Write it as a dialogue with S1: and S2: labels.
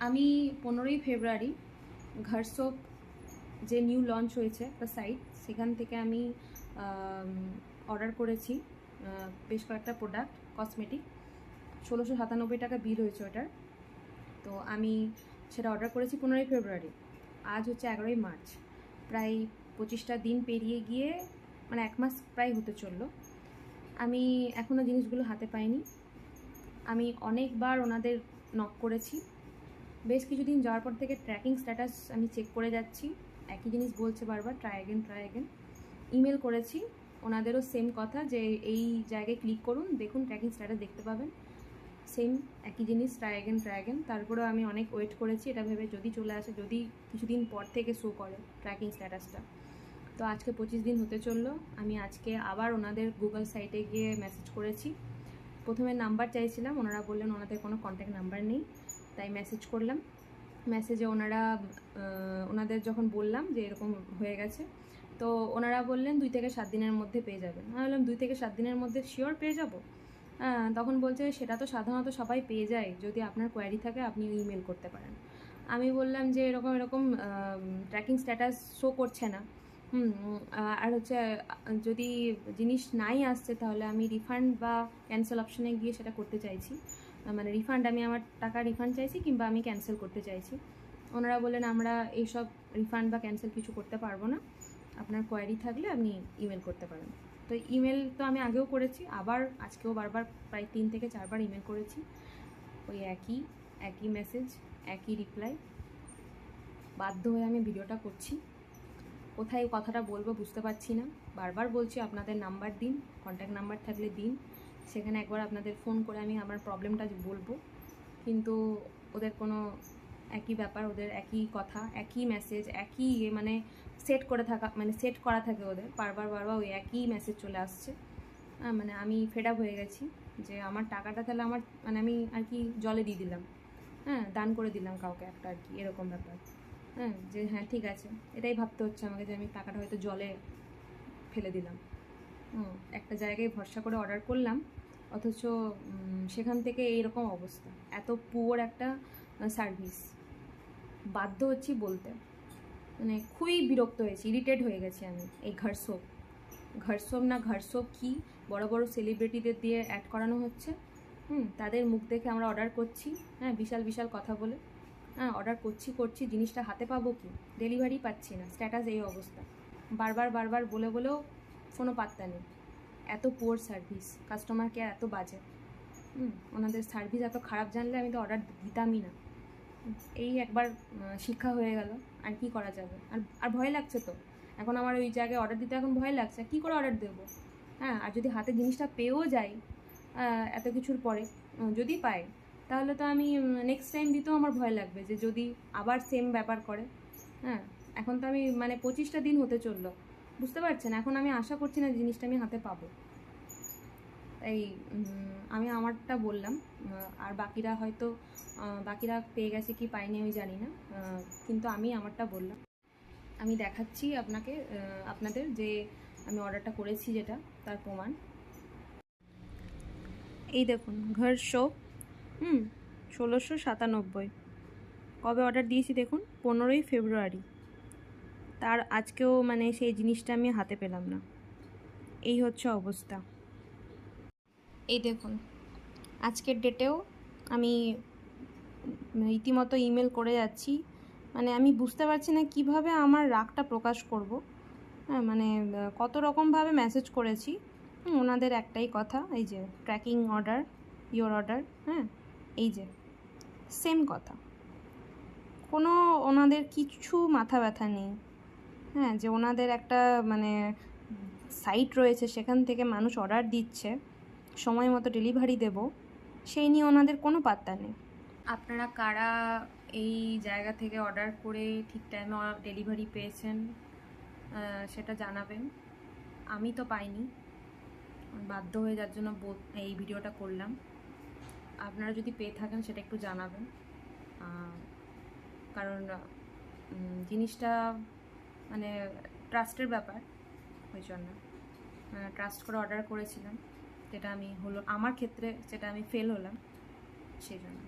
S1: আমি 15ই ফেব্রুয়ারি ঘরসোপ যে new launch হয়েছে একটা সাইট, সেখান থেকে আমি অর্ডার করেছি বেশ কয়েকটা প্রোডাক্ট কসমেটিক। 1697 টাকা বিল হয়েছে ওটার। তো আমি সেটা অর্ডার করেছি 15ই ফেব্রুয়ারি। আজ হচ্ছে 11ই মার্চ, প্রায় 25টা দিন পেরিয়ে গিয়ে মানে 1 মাস প্রায় হতে চললো। আমি এখনও জিনিসগুলো হাতে পাইনি। আমি অনেকবার ওনাদের নক করেছি। বেশ কিছুদিন যাওয়ার পর থেকে ট্র্যাকিং স্ট্যাটাস আমি চেক করে যাচ্ছি, একই জিনিস বলছে বারবার, ট্রাই অ্যাগেন। ইমেল করেছি, ওনাদেরও সেম কথা যে এই জায়গায় ক্লিক করুন, দেখুন ট্র্যাকিং স্ট্যাটাস দেখতে পাবেন। সেম একই জিনিস, ট্রাই অ্যাগেন। তারপরেও আমি অনেক ওয়েট করেছি এটা ভেবে যদি চলে আসে, যদি কিছুদিন পর থেকে শো করে ট্র্যাকিং স্ট্যাটাসটা। তো আজকে 25 দিন হতে চললো। আমি আজকে আবার ওনাদের গুগল সাইটে গিয়ে মেসেজ করেছি। প্রথমে নাম্বার চাইছিলাম, ওনারা বললেন ওনাদের কোনো কন্ট্যাক্ট নাম্বার নেই, তাই মেসেজ করলাম। মেসেজে ওনাদের যখন বললাম যে এরকম হয়ে গেছে, তো ওনারা বললেন 2 থেকে 7 দিনের মধ্যে পেয়ে যাবেন। আমি বললাম 2 থেকে 7 দিনের মধ্যে শিওর পেয়ে যাব? তখন বলছে সেটা তো সাধারণত সবাই পেয়ে যায়, যদি আপনার কোয়ারি থাকে আপনি ইমেল করতে পারেন। আমি বললাম যে এরকম ট্র্যাকিং স্ট্যাটাস শো করছে না। আর হচ্ছে যদি জিনিস নাই আসছে তাহলে আমি রিফান্ড বা ক্যান্সেল অপশানে গিয়ে সেটা করতে চাইছি, মানে রিফান্ড, আমি আমার টাকা রিফান্ড চাইছি কিংবা আমি ক্যান্সেল করতে চাইছি। ওনারা বললেন আমরা এইসব রিফান্ড বা ক্যান্সেল কিছু করতে পারবো না, আপনার কোয়ারি থাকলে আপনি ইমেল করতে পারেন। তো ইমেল তো আমি আগেও করেছি, আবার আজকেও বারবার প্রায় 3 থেকে 4 বার ইমেল করেছি, ওই একই মেসেজ, একই রিপ্লাই। বাধ্য হয়ে আমি ভিডিওটা করছি। কোথায় কথাটা বলবো বুঝতে পারছি না। বারবার বলছি আপনাদের নাম্বার দিন, কন্ট্যাক্ট নাম্বার থাকলে দিন, সেখানে একবার আপনাদের ফোন করে আমি আমার প্রবলেমটা বলবো। কিন্তু ওদের কোনো একই ব্যাপার, ওদের একই কথা, একই মেসেজ, একই মানে সেট করা থাকে ওদের, বারবার ওই একই মেসেজ চলে আসছে। মানে আমি ফেড আপ হয়ে গেছি যে আমার টাকাটা তাহলে আমি আর কি জলে দিয়ে দিলাম, দান করে দিলাম কাউকে একটা, আর কি এরকম ব্যাপার। যে হ্যাঁ ঠিক আছে, এটাই ভাবতে হচ্ছে আমাকে যে আমি টাকাটা হয়তো জলে ফেলে দিলাম। একটা জায়গায় ভরসা করে অর্ডার করলাম, অথচ সেখান থেকে এইরকম অবস্থা, এত পুয়ার একটা সার্ভিস। বাধ্য হচ্ছি বলতে, মানে খুবই বিরক্ত হয়েছি, ইরিটেট হয়ে গেছি আমি। এই ঘরসোপ কি বড় বড় সেলিব্রিটিদের দিয়ে অ্যাড করানো হচ্ছে, তাদের মুখ দেখে আমরা অর্ডার করছি, বিশাল কথা বলে অর্ডার করছি, জিনিসটা হাতে পাবো কি, ডেলিভারি পাচ্ছি না, স্ট্যাটাস এই অবস্থা। বারবার বলেও কোনো পাত্তা নেই। এত পুয়ার সার্ভিস, কাস্টমার কেয়ার এত বাজে, ওনাদের সার্ভিস এত খারাপ জানলে আমি তো অর্ডার দিতামই না। এই একবার শিক্ষা হয়ে গেল, আর কি করা যাবে। আর ভয় লাগছে তো এখন আমার ওই জায়গায় অর্ডার দিতে, এখন ভয় লাগছে কী করে অর্ডার দেবো। আর যদি হাতে জিনিসটা পেয়েও যাই এত কিছুর পরে, যদি পাই তাহলে তো আমি নেক্সট টাইম দিতেও আমার ভয় লাগবে, যে যদি আবার সেম ব্যাপার করে। এখন তো আমি মানে 25টা দিন হতে চললো, বুঝতে পারছেন, এখন আমি আশা করছি না জিনিসটা আমি হাতে পাবো। তাই আমি আমারটা বললাম, আর বাকিরা পেয়ে গেছে কি পাইনি আমি জানি না, কিন্তু আমি আমারটা বললাম। আমি দেখাচ্ছি আপনাদের যে আমি অর্ডারটা করেছি, যেটা তার প্রমাণ। এই দেখুন, ঘরসোপ 1697। কবে অর্ডার দিয়েছি দেখুন, 15ই ফেব্রুয়ারি। তার আজকেও মানে সেই জিনিসটা আমি হাতে পেলাম না। এই হচ্ছে অবস্থা। এই দেখুন, আজকের ডেটেও আমি রীতিমতো ইমেল করে যাচ্ছি, মানে আমি বুঝতে পারছি না কিভাবে আমার রাগটা প্রকাশ করব। মানে কত রকমভাবে মেসেজ করেছি, ওনাদের একটাই কথা, এই যে ট্র্যাকিং অর্ডার, ইওর অর্ডার, এই যে সেম কথা। কোনো ওনাদের কিছু মাথা ব্যথা নেই, যে ওনাদের একটা মানে সাইট রয়েছে, সেখান থেকে মানুষ অর্ডার দিচ্ছে, সময় মতো ডেলিভারি দেব, সেই নিয়ে ওনাদের কোনো পাত্তা নেই। আপনারা কারা এই জায়গা থেকে অর্ডার করে ঠিক টাইমে ডেলিভারি পেয়েছেন সেটা জানাবেন। আমি তো পাইনি, বাধ্য হয়ে যার জন্য এই ভিডিওটা করলাম। আপনারা যদি পেয়ে থাকেন সেটা একটু জানাবেন, কারণ জিনিসটা মানে ট্রাস্টের ব্যাপার, ওই জন্য ট্রাস্ট করে অর্ডার করেছিলাম, যেটা আমার ক্ষেত্রে যেটা আমি ফেল হলাম, সেই জন্য।